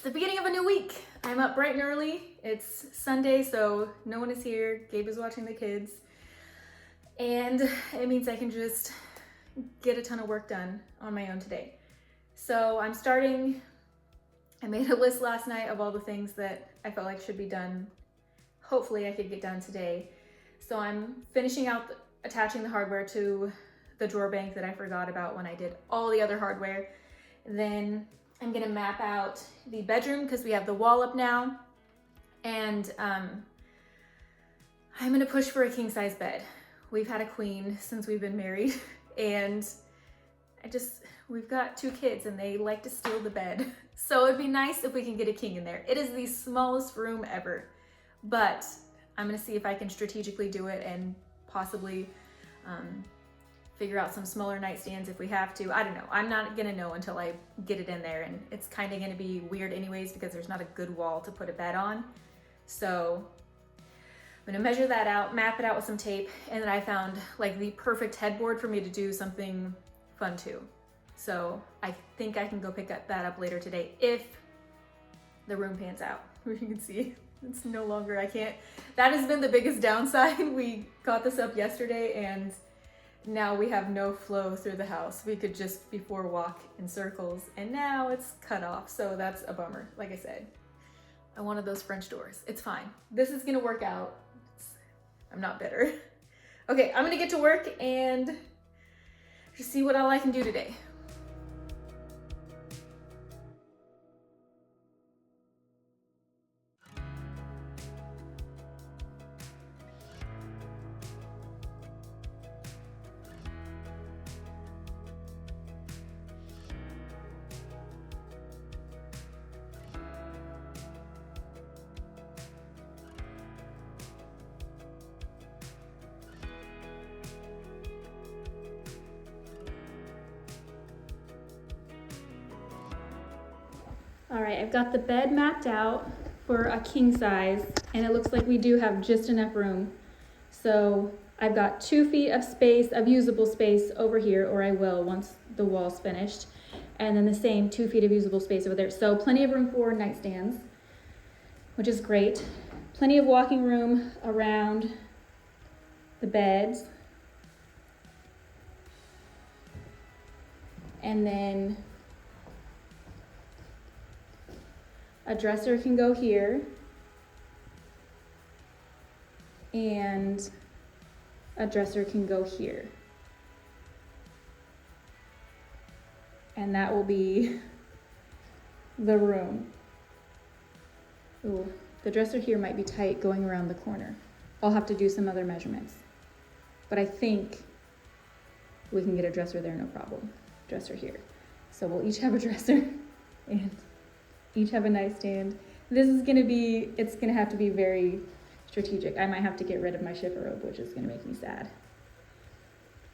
the beginning of a new week. I'm up bright and early. It's Sunday, so no one is here. Gabe is watching the kids. And it means I can just get a ton of work done on my own today. So I made a list last night of all the things that I felt like should be done. Hopefully I could get done today. So I'm finishing out attaching the hardware to the drawer bank that I forgot about when I did all the other hardware. Then I'm gonna map out the bedroom because we have the wall up now. And I'm gonna push for a king size bed. We've had a queen since we've been married, and we've got 2 kids and they like to steal the bed. So it'd be nice if we can get a king in there. It is the smallest room ever, but I'm gonna see if I can strategically do it and possibly figure out some smaller nightstands if we have to. I don't know. I'm not gonna know until I get it in there, and it's kind of gonna be weird anyways because there's not a good wall to put a bed on. So I'm gonna measure that out, map it out with some tape, and then I found like the perfect headboard for me to do something fun too. So I think I can go pick that up later today if the room pans out. You can see it's no longer, that has been the biggest downside. We got this up yesterday and now we have no flow through the house. We could just before walk in circles, and now it's cut off. So that's a bummer. Like I said, I wanted those French doors. It's fine. This is gonna work out. I'm not bitter. Okay, I'm gonna get to work and just see what all I can do today. All right, I've got the bed mapped out for a king size, and it looks like we do have just enough room. So I've got 2 feet of space, of usable space over here, or I will once the wall's finished. And then the same 2 feet of usable space over there. So plenty of room for nightstands, which is great. Plenty of walking room around the beds. And then a dresser can go here, and a dresser can go here. And that will be the room. Ooh, the dresser here might be tight going around the corner. I'll have to do some other measurements. But I think we can get a dresser there, no problem. Dresser here. So we'll each have a dresser and each have a nightstand. It's gonna have to be very strategic. I might have to get rid of my shiver robe, which is gonna make me sad.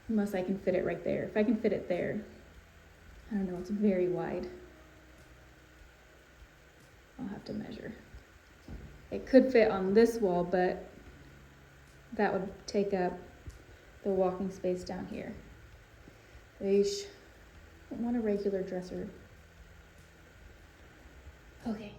Unless I can fit it right there. If I can fit it there, I don't know, it's very wide. I'll have to measure. It could fit on this wall, but that would take up the walking space down here. I don't want a regular dresser. Okay.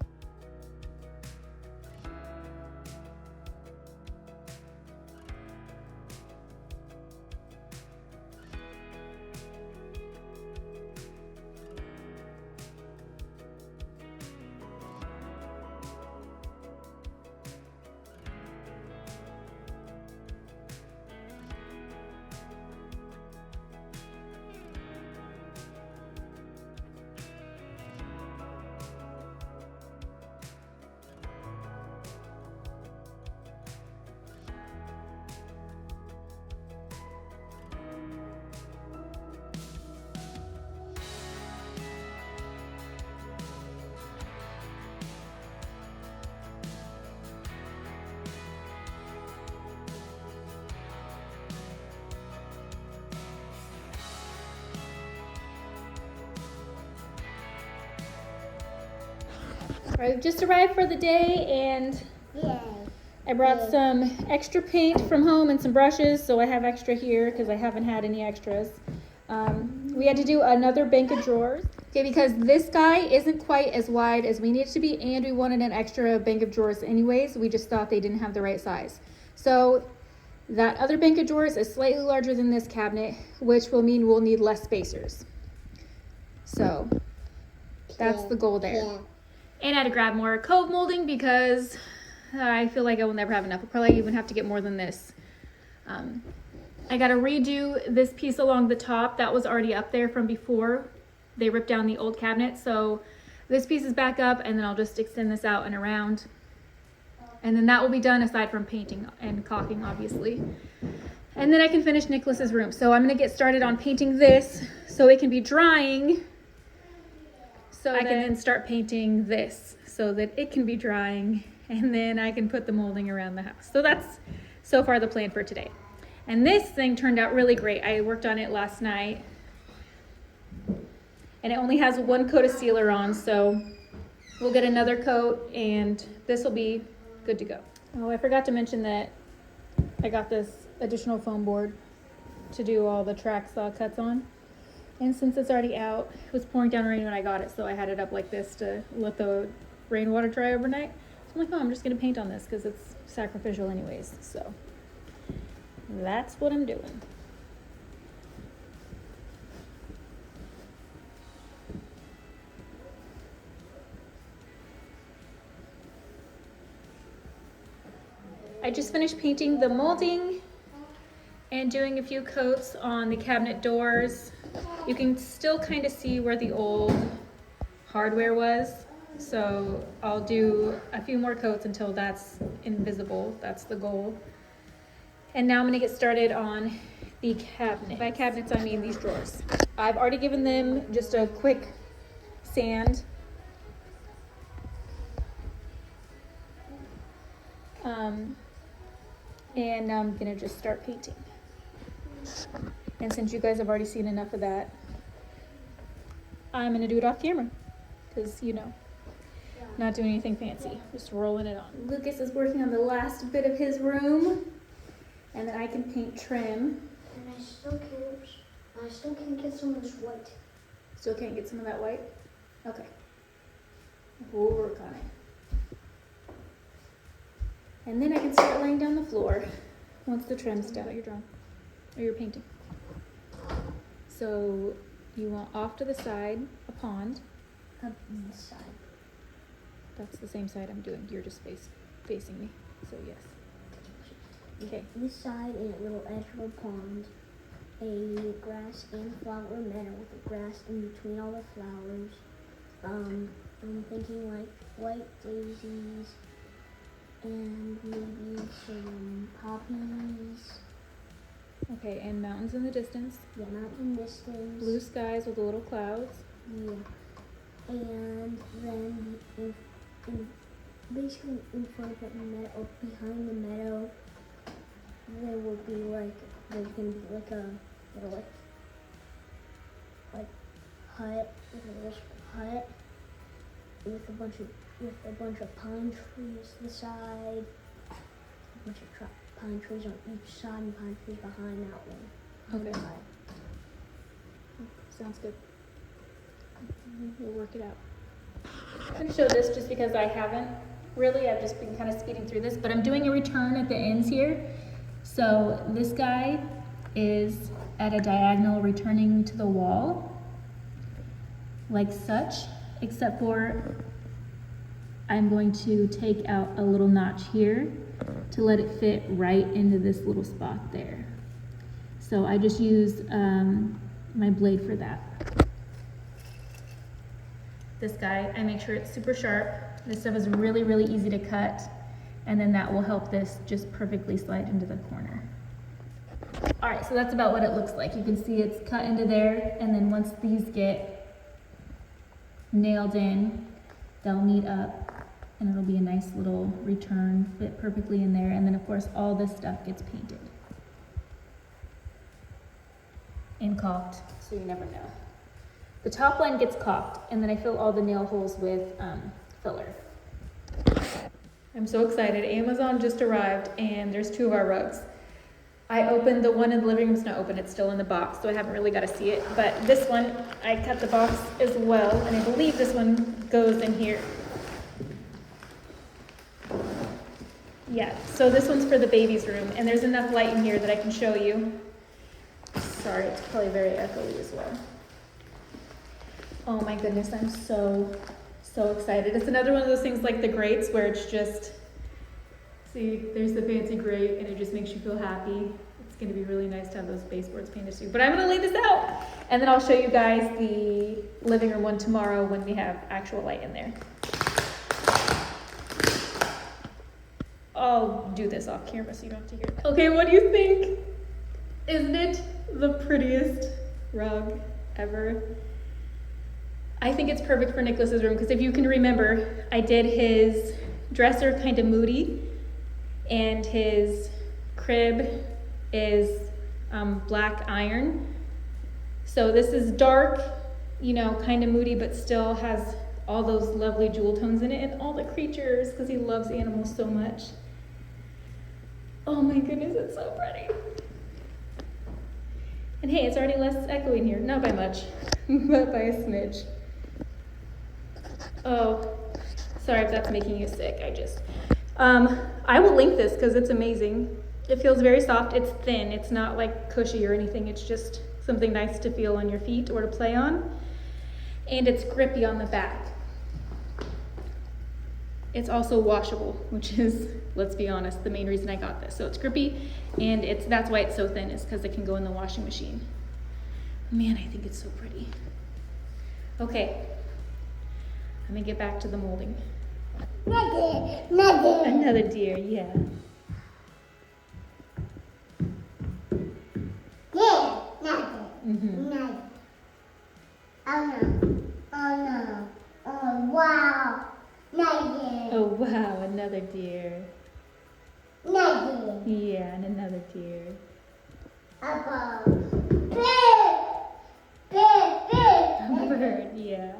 I've just arrived for the day, and I brought some extra paint from home and some brushes, so I have extra here because I haven't had any extras. We had to do another bank of drawers. Okay, because this guy isn't quite as wide as we need it to be, and we wanted an extra bank of drawers anyways. We just thought they didn't have the right size. So that other bank of drawers is slightly larger than this cabinet, which will mean we'll need less spacers. So that's the goal there. Yeah. And I had to grab more cove molding because I feel like I will never have enough. I'll probably even have to get more than this. I got to redo this piece along the top that was already up there from before. They ripped down the old cabinet, so this piece is back up, and then I'll just extend this out and around. And then that will be done aside from painting and caulking, obviously. And then I can finish Nicholas's room. So I'm gonna get started on painting this so it can be drying. So I can then start painting this so that it can be drying, and then I can put the molding around the house. So that's so far the plan for today. And this thing turned out really great. I worked on it last night. And it only has one coat of sealer on, so we'll get another coat and this will be good to go. Oh, I forgot to mention that I got this additional foam board to do all the track saw cuts on. And since it's already out, it was pouring down rain when I got it, so I had it up like this to let the rainwater dry overnight. So I'm like, oh, I'm just gonna paint on this because it's sacrificial anyways. So that's what I'm doing. I just finished painting the molding and doing a few coats on the cabinet doors. You can still kind of see where the old hardware was. So I'll do a few more coats until that's invisible. That's the goal. And now I'm gonna get started on the cabinet. By cabinets, I mean these drawers. I've already given them just a quick sand. And now I'm gonna just start painting. And since you guys have already seen enough of that, I'm gonna do it off camera. Because, you know, not doing anything fancy, just rolling it on. Lucas is working on the last bit of his room. And then I can paint trim. And I still can't get some of this white. Still can't get some of that white? Okay. We'll work on it. And then I can start laying down the floor once the trim's done. You're drawing, or you're painting. So you want off to the side a pond. Up this side. That's the same side I'm doing. You're just facing me. So yes. Okay. This side is a little edge of a pond, a grass and flower meadow with the grass in between all the flowers. I'm thinking like white daisies and maybe some poppies. Okay, and mountains in the distance. Yeah, mountain distance. Blue skies with the little clouds. Yeah. And then basically in front of the meadow, or behind the meadow, there will be like, there's gonna be like a little like hut, a little hut with a bunch of pine trees to the side, a bunch of pine trees on each side and pine trees behind that one. Okay. Sounds good. We'll work it out. I'm going to show this just because I haven't really. I've just been kind of speeding through this, but I'm doing a return at the ends here. So this guy is at a diagonal returning to the wall, like such, except for I'm going to take out a little notch here to let it fit right into this little spot there. So I just use my blade for that. This guy, I make sure it's super sharp. This stuff is really, really easy to cut, and then that will help this just perfectly slide into the corner. All right, so that's about what it looks like. You can see it's cut into there, and then once these get nailed in, they'll meet up, and it'll be a nice little return, fit perfectly in there, and then of course all this stuff gets painted and caulked, so you never know. The top line gets caulked, and then I fill all the nail holes with filler. I'm so excited. Amazon just arrived, and there's 2 of our rugs. I opened the one in the living room's not open, it's still in the box, so I haven't really got to see it. But this one, I cut the box as well, and I believe this one goes in here. Yeah, so this one's for the baby's room, and there's enough light in here that I can show you. Sorry, it's probably very echoey as well. Oh my goodness, I'm so excited. It's another one of those things like the grates where it's just, see, there's the fancy grate and it just makes you feel happy. It's gonna be really nice to have those baseboards painted too. But I'm gonna lay this out and then I'll show you guys the living room one tomorrow when we have actual light in there. I'll do this off camera so you don't have to hear that. Okay, what do you think? Isn't it the prettiest rug ever? I think it's perfect for Nicholas's room because if you can remember, I did his dresser kind of moody and his crib is black iron. So this is dark, you know, kind of moody, but still has all those lovely jewel tones in it and all the creatures because he loves animals so much. Oh my goodness, it's so pretty. And hey, it's already less echoey in here. Not by much, but by a smidge. Oh, sorry if that's making you sick. I will link this because it's amazing. It feels very soft. It's thin. It's not like cushy or anything. It's just something nice to feel on your feet or to play on. And it's grippy on the back. It's also washable, which is, let's be honest, the main reason I got this. So it's grippy, and that's why it's so thin, is because it can go in the washing machine. Man, I think it's so pretty. Okay, I'm gonna get back to the molding. Another deer, yeah. Mm-hmm. Oh wow. Oh wow, another deer. Yeah, and another deer. A bird, yeah.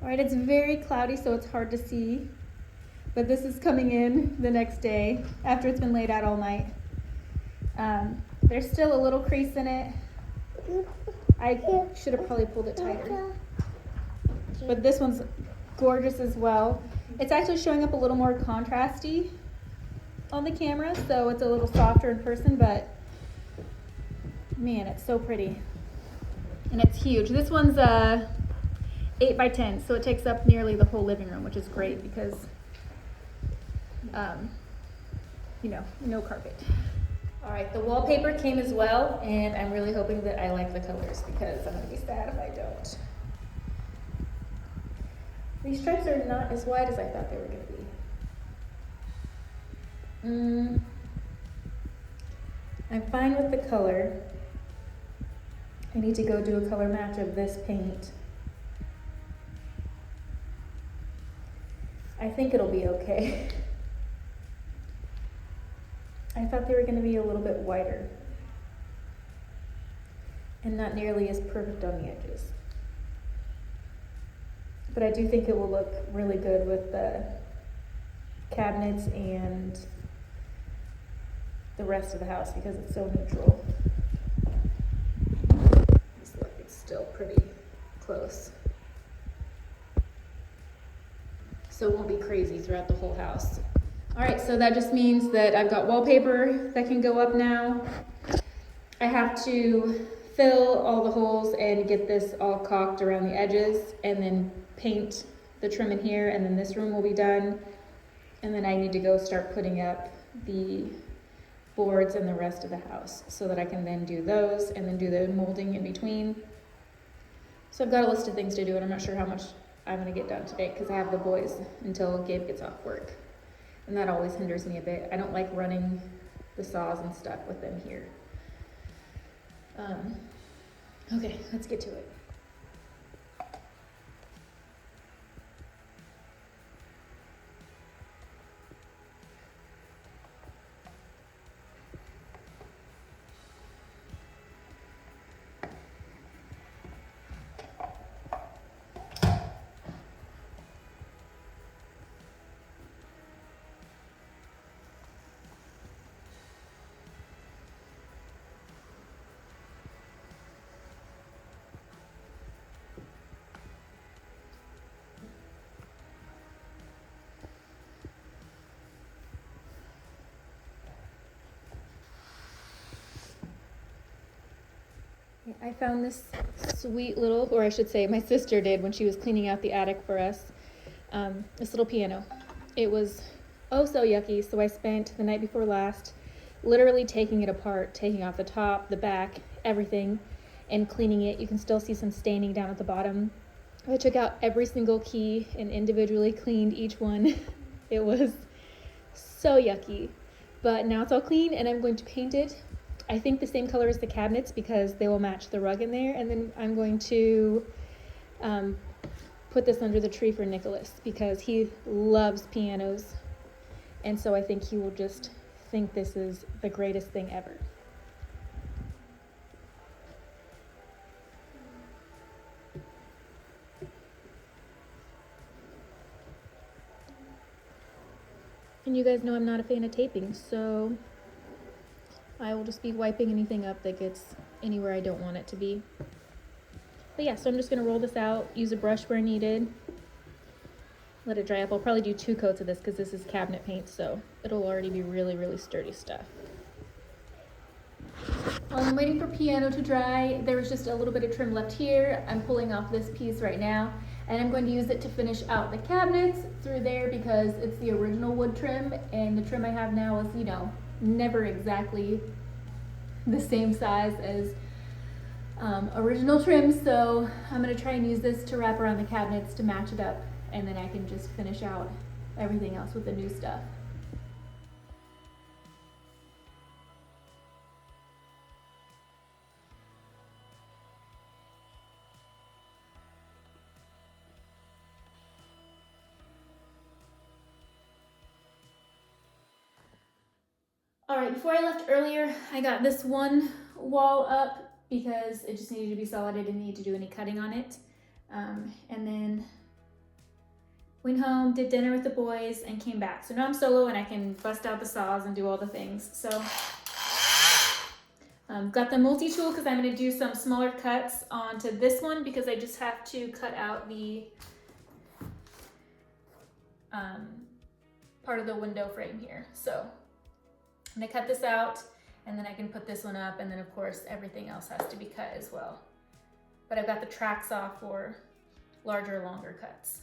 All right, it's very cloudy, so it's hard to see, but this is coming in the next day after it's been laid out all night. There's still a little crease in it. I should have probably pulled it tighter, but this one's gorgeous as well. It's actually showing up a little more contrasty on the camera, so it's a little softer in person, but man, it's so pretty. And it's huge. This one's 8 by 10, so it takes up nearly the whole living room, which is great because, you know, no carpet. All right, the wallpaper came as well, and I'm really hoping that I like the colors because I'm gonna be sad if I don't. These stripes are not as wide as I thought they were gonna be. I'm fine with the color. I need to go do a color match of this paint. I think it'll be okay. I thought they were going to be a little bit whiter and not nearly as perfect on the edges. But I do think it will look really good with the cabinets and the rest of the house because it's so neutral. It's still pretty close. So it won't be crazy throughout the whole house. All right, so that just means that I've got wallpaper that can go up now. I have to fill all the holes and get this all caulked around the edges and then paint the trim in here, and then this room will be done. And then I need to go start putting up the boards and the rest of the house so that I can then do those and then do the molding in between. So I've got a list of things to do, and I'm not sure how much I'm going to get done today because I have the boys until Gabe gets off work. And that always hinders me a bit. I don't like running the saws and stuff with them here. Okay, let's get to it. I found this sweet little, or I should say my sister did when she was cleaning out the attic for us, this little piano. It was oh so yucky, so I spent the night before last literally taking it apart, taking off the top, the back, everything, and cleaning it. You can still see some staining down at the bottom. I took out every single key and individually cleaned each one. It was so yucky, but now it's all clean and I'm going to paint it. I think the same color as the cabinets because they will match the rug in there. And then I'm going to put this under the tree for Nicholas because he loves pianos. And so I think he will just think this is the greatest thing ever. And you guys know I'm not a fan of taping, so I will just be wiping anything up that gets anywhere I don't want it to be. But yeah, so I'm just going to roll this out, use a brush where needed, let it dry up. I'll probably do 2 coats of this because this is cabinet paint, so it'll already be really, really sturdy stuff. While I'm waiting for piano to dry, there was just a little bit of trim left here. I'm pulling off this piece right now, and I'm going to use it to finish out the cabinets through there because it's the original wood trim, and the trim I have now is, you know, never exactly the same size as original trim, so I'm going to try and use this to wrap around the cabinets to match it up, and then I can just finish out everything else with the new stuff. All right, before I left earlier, I got this one wall up because it just needed to be solid. I didn't need to do any cutting on it. And then went home, did dinner with the boys, and came back. So now I'm solo and I can bust out the saws and do all the things. So got the multi-tool because I'm going to do some smaller cuts onto this one because I just have to cut out the part of the window frame here. So I'm gonna cut this out and then I can put this one up, and then of course everything else has to be cut as well. But I've got the track saw for larger, longer cuts.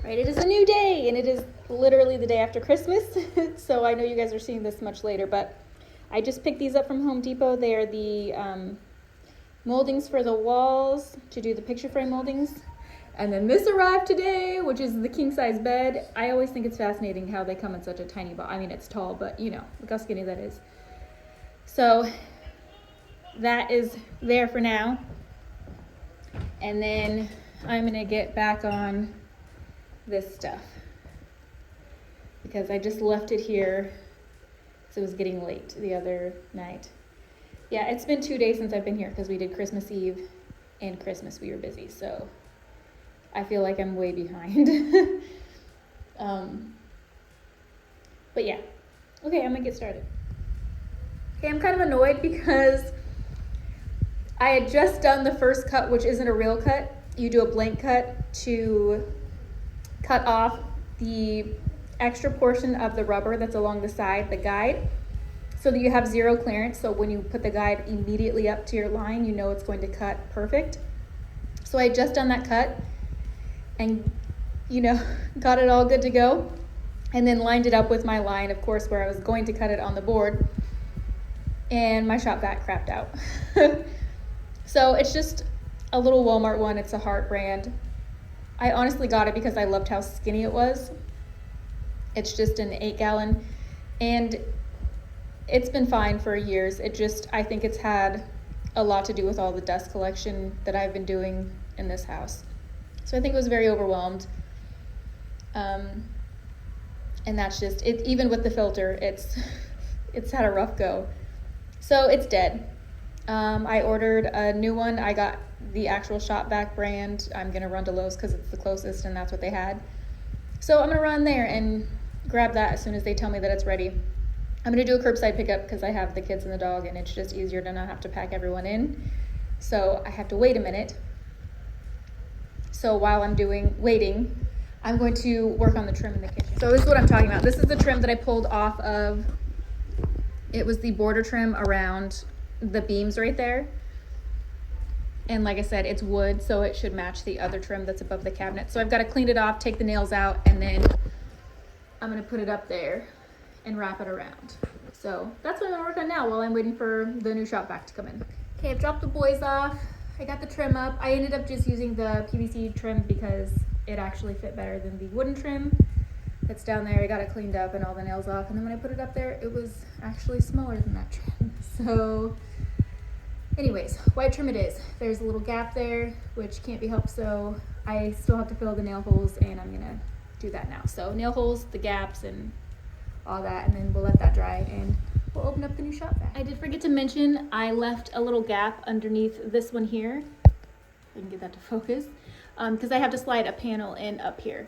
Right, it is a new day, and it is literally the day after Christmas, so I know you guys are seeing this much later, but I just picked these up from Home Depot. They are the moldings for the walls to do the picture frame moldings. And then this arrived today, which is the king size bed. I always think it's fascinating how they come in such a tiny box. I mean, it's tall, but you know, look how skinny that is. So that is there for now. And then I'm gonna get back on this stuff because I just left it here because it was getting late the other night. Yeah, it's been 2 days since I've been here because we did Christmas Eve and Christmas. We were busy, so I feel like I'm way behind. But yeah, okay, I'm gonna get started. Okay, I'm kind of annoyed because I had just done the first cut, which isn't a real cut. You do a blank cut to cut off the extra portion of the rubber that's along the side, the guide, so that you have zero clearance. So when you put the guide immediately up to your line, you know it's going to cut perfect. So I had just done that cut and, you know, got it all good to go, and then lined it up with my line, of course, where I was going to cut it on the board, and my shop vac crapped out. So it's just a little Walmart one. It's a Heart brand. I honestly got it because I loved how skinny it was. It's just an 8-gallon, and it's been fine for years. I think it's had a lot to do with all the dust collection that I've been doing in this house. So I think it was very overwhelmed. And that's just it. Even with the filter, it's had a rough go. So it's dead. I ordered a new one. I got the actual shop vac brand. I'm gonna run to Lowe's because it's the closest and that's what they had. So I'm gonna run there and grab that as soon as they tell me that it's ready. I'm gonna do a curbside pickup because I have the kids and the dog, and it's just easier to not have to pack everyone in. So I have to wait a minute. So while I'm waiting, I'm going to work on the trim in the kitchen. So this is what I'm talking about. This is the trim that I pulled off of. It was the border trim around the beams right there. And like I said, it's wood, so it should match the other trim that's above the cabinet. So I've got to clean it off, take the nails out, and then I'm gonna put it up there and wrap it around. So that's what I'm gonna work on now while I'm waiting for the new shop vac to come in. Okay, I've dropped the boys off. I got the trim up. I ended up just using the PVC trim because it actually fit better than the wooden trim that's down there. I got it cleaned up and all the nails off, and then when I put it up there, it was actually smaller than that trim. So anyways, white trim it is. There's a little gap there, which can't be helped, so I still have to fill the nail holes, and I'm gonna do that now. So nail holes, the gaps, and all that, and then we'll let that dry, and we'll open up the new shop vac. I did forget to mention, I left a little gap underneath this one here. If I can get that to focus. Because I have to slide a panel in up here.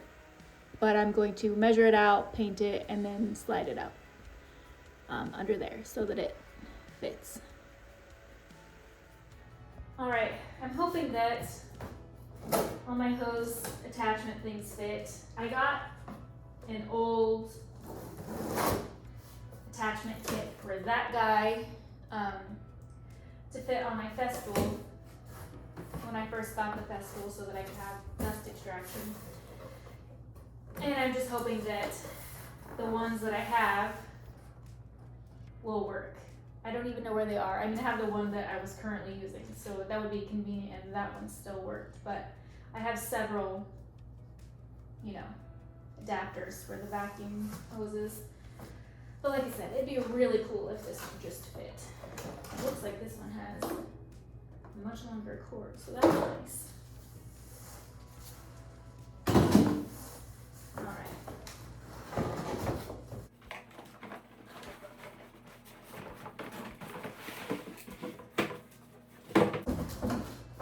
But I'm going to measure it out, paint it, and then slide it up under there so that it fits. All right, I'm hoping that all my hose attachment things fit. I got an old attachment kit for that guy to fit on my Festool when I first got the Festool so that I could have dust extraction. And I'm just hoping that the ones that I have will work. I don't even know where they are. I'm gonna have the one that I was currently using, so that would be convenient if that one still worked. But I have several, you know, adapters for the vacuum hoses. But like I said, it'd be really cool if this one just fit. It looks like this one has a much longer cord, so that's nice. All right.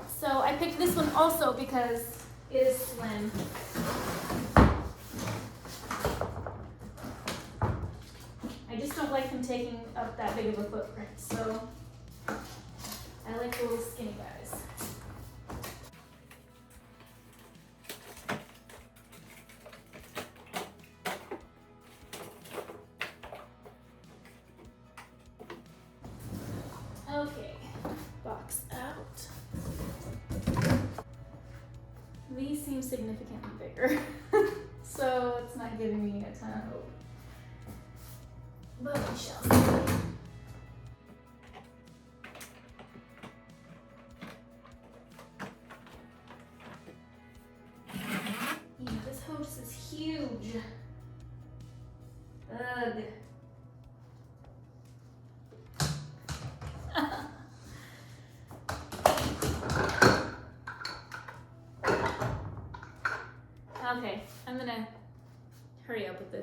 So I picked this one also because it is slim. I just don't like them taking up that big of a footprint, so I like the little skinny guys. Okay, box out. These seem significantly bigger, so it's not giving me a ton of hope. But we shall see. Yeah, this hose is huge. Ugh.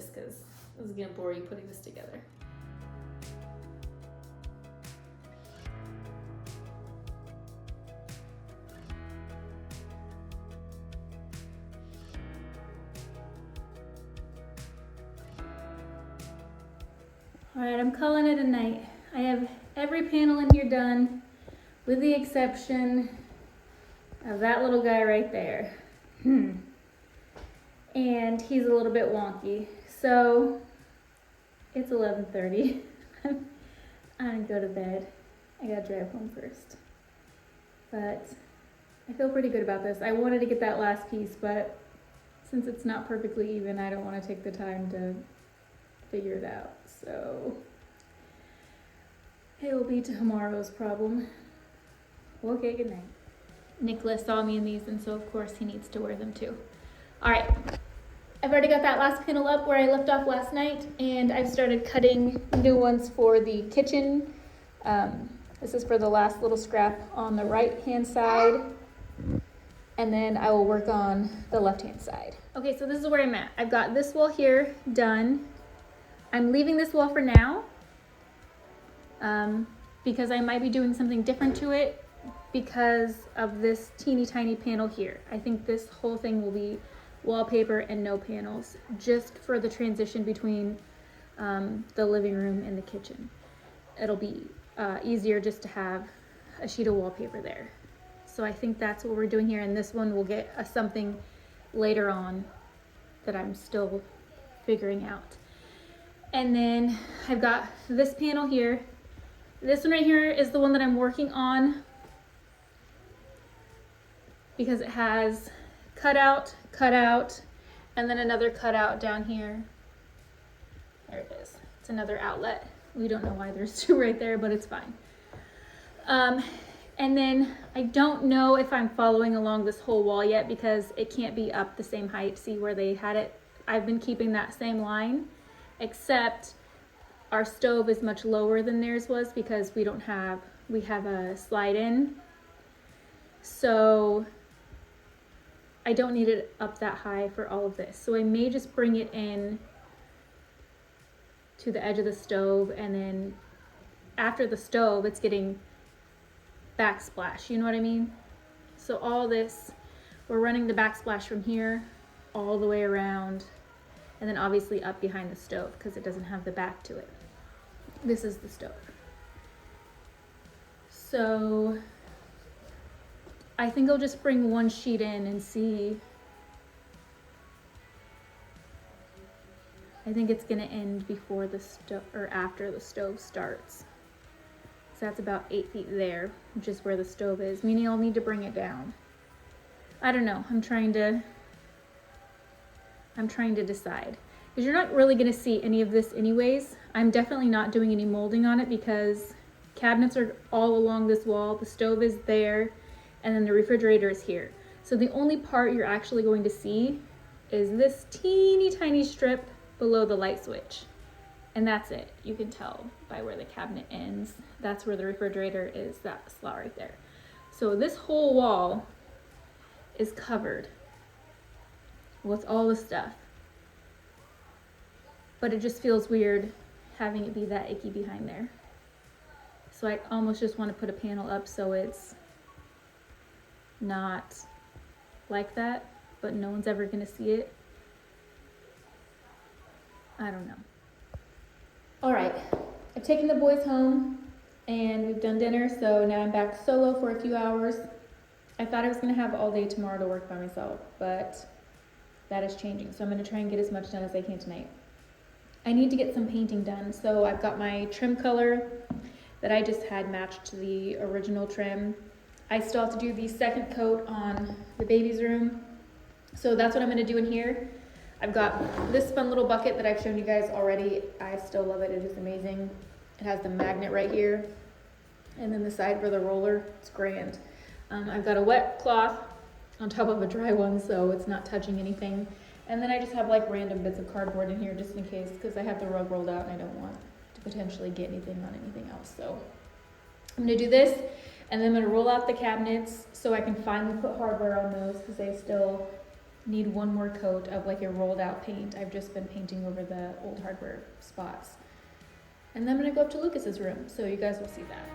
this because this is gonna bore you putting this together. All right, I'm calling it a night. I have every panel in here done with the exception of that little guy right there. And he's a little bit wonky. So it's 11:30. I'm gonna go to bed. I gotta drive home first. But I feel pretty good about this. I wanted to get that last piece, but since it's not perfectly even, I don't want to take the time to figure it out. So it will be tomorrow's problem. Okay, good night. Nicholas saw me in these, and so of course he needs to wear them too. All right, I've already got that last panel up where I left off last night, and I've started cutting new ones for the kitchen. This is for the last little scrap on the right-hand side, and then I will work on the left-hand side. Okay, so this is where I'm at. I've got this wall here done. I'm leaving this wall for now because I might be doing something different to it because of this teeny tiny panel here. I think this whole thing will be wallpaper and no panels, just for the transition between the living room and the kitchen. It'll be easier just to have a sheet of wallpaper there. So I think that's what we're doing here, and this one will get something later on that I'm still figuring out. And then I've got this panel here. This one right here is the one that I'm working on because it has cutout, and then another cutout down here. There it is. It's another outlet. We don't know why there's two right there, but it's fine. And then I don't know if I'm following along this whole wall yet because it can't be up the same height. See where they had it? I've been keeping that same line, except our stove is much lower than theirs was because we have a slide in. So I don't need it up that high for all of this. So I may just bring it in to the edge of the stove, and then after the stove, it's getting backsplash, you know what I mean? So all this, we're running the backsplash from here all the way around, and then obviously up behind the stove because it doesn't have the back to it. This is the stove. So I think I'll just bring one sheet in and see. I think it's gonna end before the stove or after the stove starts. So that's about 8 feet there, which is where the stove is, meaning I'll need to bring it down. I don't know, I'm trying to decide. Because you're not really gonna see any of this anyways. I'm definitely not doing any molding on it because cabinets are all along this wall, the stove is there, and then the refrigerator is here. So the only part you're actually going to see is this teeny tiny strip below the light switch. And that's it. You can tell by where the cabinet ends. That's where the refrigerator is, that slot right there. So this whole wall is covered with all the stuff. But it just feels weird having it be that icky behind there. So I almost just want to put a panel up so it's not like that, but no one's ever gonna see it. I don't know. All right, I've taken the boys home and we've done dinner, so now I'm back solo for a few hours. I thought I was gonna have all day tomorrow to work by myself, but that is changing. So I'm gonna try and get as much done as I can tonight. I need to get some painting done. So I've got my trim color that I just had matched to the original trim. I still have to do the second coat on the baby's room. So that's what I'm gonna do in here. I've got this fun little bucket that I've shown you guys already. I still love it, it is amazing. It has the magnet right here. And then the side for the roller, it's grand. I've got a wet cloth on top of a dry one, so it's not touching anything. And then I just have like random bits of cardboard in here just in case, because I have the rug rolled out and I don't want to potentially get anything on anything else. So I'm gonna do this, and then I'm gonna roll out the cabinets so I can finally put hardware on those because they still need one more coat of like a rolled out paint. I've just been painting over the old hardware spots. And then I'm gonna go up to Lucas's room, so you guys will see that.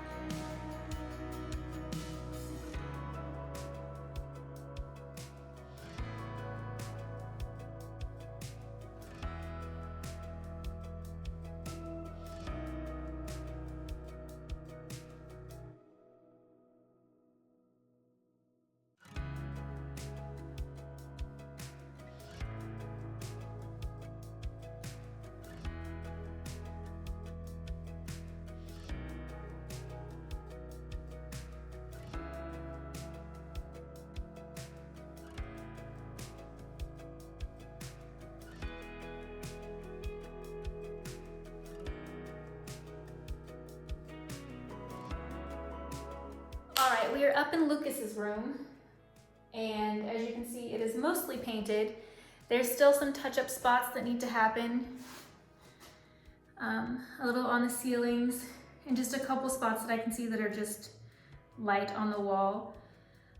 All right, we are up in Lucas's room, and as you can see, it is mostly painted. There's still some touch-up spots that need to happen. A little on the ceilings, and just a couple spots that I can see that are just light on the wall.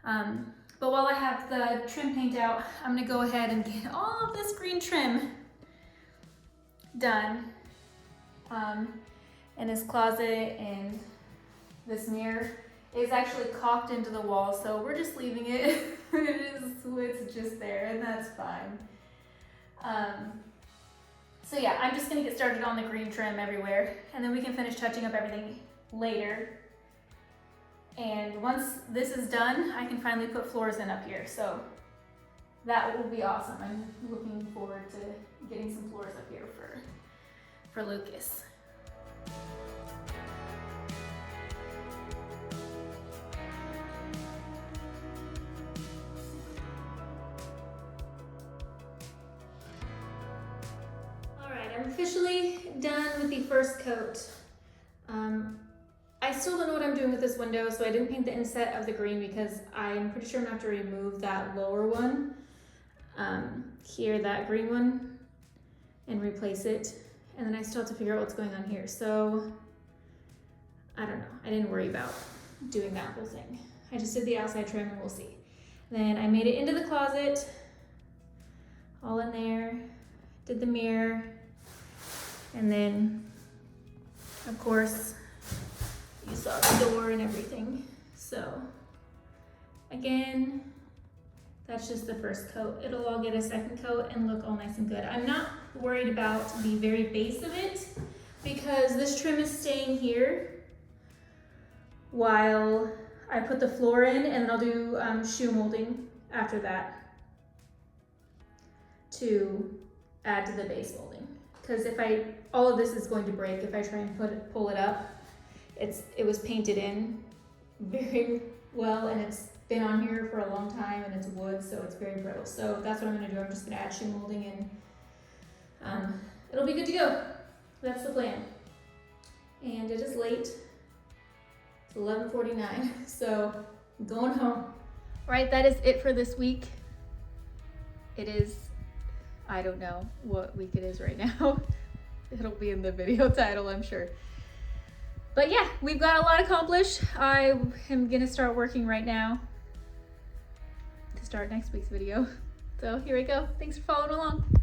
But while I have the trim paint out, I'm gonna go ahead and get all of this green trim done. In his closet, and this mirror is actually caulked into the wall, so we're just leaving it. It's just there, and that's fine. So yeah, I'm just gonna get started on the green trim everywhere, and then we can finish touching up everything later. And once this is done, I can finally put floors in up here, so that will be awesome. I'm looking forward to getting some floors up here for Lucas. I'm officially done with the first coat. I still don't know what I'm doing with this window, so I didn't paint the inset of the green because I'm pretty sure I'm gonna have to remove that lower one, here, that green one, and replace it. And then I still have to figure out what's going on here. So, I don't know. I didn't worry about doing that whole thing. I just did the outside trim, and we'll see. Then I made it into the closet, all in there, did the mirror, and then, of course, you saw the door and everything. So, again, that's just the first coat. It'll all get a second coat and look all nice and good. I'm not worried about the very base of it because this trim is staying here while I put the floor in, and then I'll do shoe molding after that to add to the base molding. Because all of this is going to break if I try and pull it up. It was painted in very well, and it's been on here for a long time, and it's wood, so it's very brittle. So that's what I'm gonna do. I'm just gonna add shoe molding, and it'll be good to go. That's the plan. And it is late. It's 11:49, so I'm going home. All right, that is it for this week. It is, I don't know what week it is right now. It'll be in the video title, I'm sure. But yeah, we've got a lot accomplished. I am gonna start working right now to start next week's video. So here we go. Thanks for following along.